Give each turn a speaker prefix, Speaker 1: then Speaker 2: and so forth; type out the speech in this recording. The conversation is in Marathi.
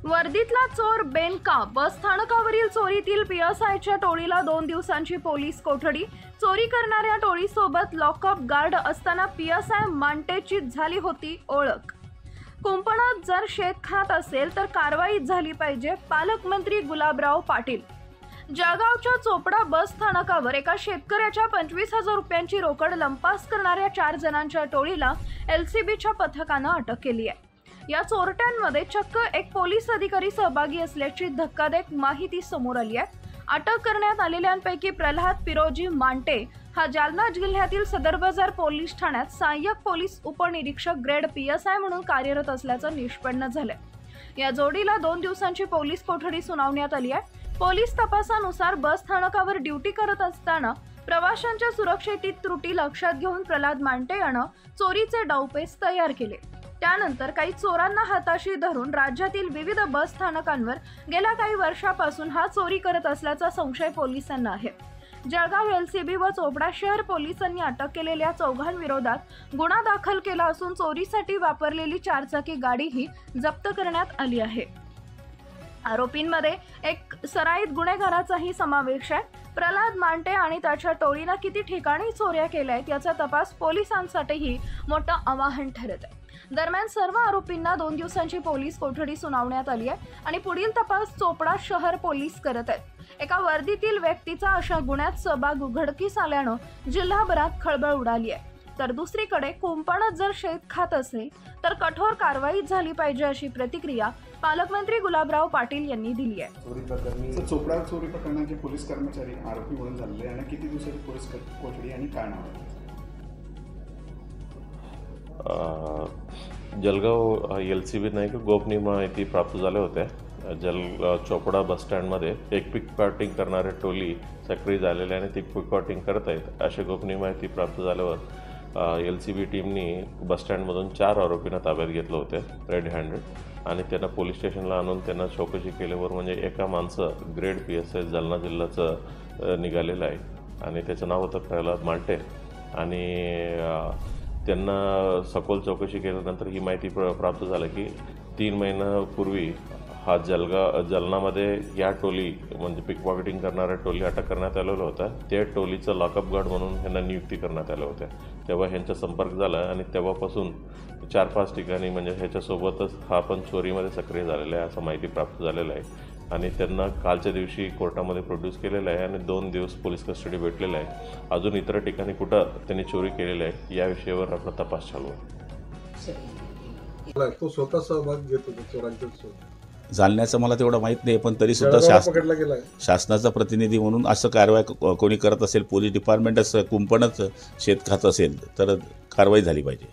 Speaker 1: वर्दीतला चोर बेनका. बस स्थानकावरील चोरीतील पीएसआयच्या टोळीला 2 दिवसांची पोलीस कोठडी. चोरी करणाऱ्या टोळीसोबत लॉकअप गार्ड असताना पीएसआय मांटेची झाली होती ओळख. कुंपणात जर शेत खात असेल तर कारवाई झाली पाहिजे. पालकमंत्री गुलाबराव पाटील. जळगावच्या चोपडा बस स्थानकावर एका शेतकऱ्याच्या 25,000 रुपयांची रोकड लंपास करणाऱ्या 4 जणांच्या टोळीला एलसीबीच्या पथकानं अटक केली आहे. या चोरट्यांमध्ये चक्क एक पोलीस अधिकारी सहभागी असल्याची धक्कादायक माहिती समोर आली आहे. अटक करण्यात आलेल्यांपैकी प्रल्हाद पिरोजी मांटे हा जालना जिल्ह्यातील सदर बाजार पोलीस ठाण्यात सहाय्यक पोलीस उपनिरीक्षक ग्रेड पीएसआय म्हणून कार्यरत असल्याचं निष्पन्न झालंय. या जोडीला 2 दिवसांची पोलीस कोठडी सुनावण्यात आली आहे. पोलीस तपासानुसार बस स्थानकावर ड्युटी करत असताना प्रवाशांच्या सुरक्षेतील त्रुटी लक्षात घेऊन प्रल्हाद मांटे यानं चोरीचे डावपेच तयार केले. त्यानंतर काही चोरांना हाताशी धरून राज्यातील विविध बस स्थानकांवर गेल्या काही वर्षापासून हा चोरी करत असल्याचा संशय पोलिसांना आहे. जळगाव एलसीबी व चोपडा शहर पोलिसांनी अटक केलेल्या चौघांविरोधात गुन्हा दाखल केला असून चोरीसाठी वापरलेली 4 चाकी गाडीही जप्त करण्यात आली आहे. आरोपींमध्ये एक सराईत गुन्हेगाराचाही समावेश आहे. प्रल्हाद मांटे आणि त्याच्या टोळीनं किती ठिकाणी चोऱ्या केल्या आहेत याचा तपास पोलिसांसाठीही मोठं आव्हान ठरत आहे. दरम्यान सर्व आरोपींना 2 दिवसांची पोलीस कोठडी सुनावण्यात आली आहे आणि पुढील तपास चोपडा शहर पोलीस करत आहेत. एका वर्दीतील व्यक्तीचा अशा गुन्ह्यात सहभाग उघडकीस आल्यानं जिल्हाभरात खळबळ उडाली आहे. तर दुसरीकडे कुंपणात जर शेत खात असेल तर कठोर कारवाई झाली पाहिजे अशी प्रतिक्रिया पालकमंत्री गुलाबराव पाटील यांनी दिली आहे.
Speaker 2: चोपडा चोरी प्रकरणाचे पोलीस कर्मचारी आरोपी म्हणून झाले आणि किती दिवसाची पोलीस कोठडी आणि काय नाव आहे?
Speaker 3: जळगाव एलसीबीनं एक गोपनीय माहिती प्राप्त झाल्या होत्या. चोपडा बसस्टँडमध्ये एक पिकपॉकेटिंग करणारे टोली सक्रिय झालेले आणि ती पिकपॉकेटिंग करत आहेत अशी गोपनीय माहिती प्राप्त झाल्यावर एलसीबी टीमनी बसस्टँडमधून 4 आरोपींना ताब्यात घेतलं होतं रेड हँडेड आणि त्यांना पोलीस स्टेशनला आणून त्यांना चौकशी केल्यावर म्हणजे एका माणसं ग्रेड पीएसआय जालना जिल्ह्याचं निघालेलं आहे आणि त्याचं नाव होतं प्रल्हाद मांटे आणि त्यांना सखोल चौकशी केल्यानंतर ही माहिती प्राप्त झाली की 3 महिन्यापूर्वी हा जालनामध्ये या टोली म्हणजे पिकपॉकेटिंग करणाऱ्या टोली अटक करण्यात आलेलं होतं. त्या टोलीचं लॉकअप गार्ड म्हणून ह्यांना नियुक्ती करण्यात आल्या होत्या. तेव्हा ह्यांचा संपर्क झाला आणि तेव्हापासून 4-5 ठिकाणी म्हणजे ह्याच्यासोबतच हा पण चोरीमध्ये सक्रिय झालेला आहे असं माहिती प्राप्त झालेलं आहे आणि त्यांना कालच्या दिवशी कोर्टामध्ये प्रोड्यूस केलेलं आहे आणि 2 दिवस पोलीस कस्टडी भेटलेलं आहे. अजून इतर ठिकाणी कुठं त्यांनी चोरी केलेली आहे या विषयावर आपला तपास चालू आहे.
Speaker 4: तो स्वतः सहभाग घेत होता चोरांच्या
Speaker 5: जालन्याचं मला तेवढं माहीत नाही पण तरी सुद्धा शासनाचा प्रतिनिधी म्हणून असं कारवाई कोणी करत असेल पोलीस डिपार्टमेंटच कुंपणच शेत खात असेल तर कारवाई झाली पाहिजे.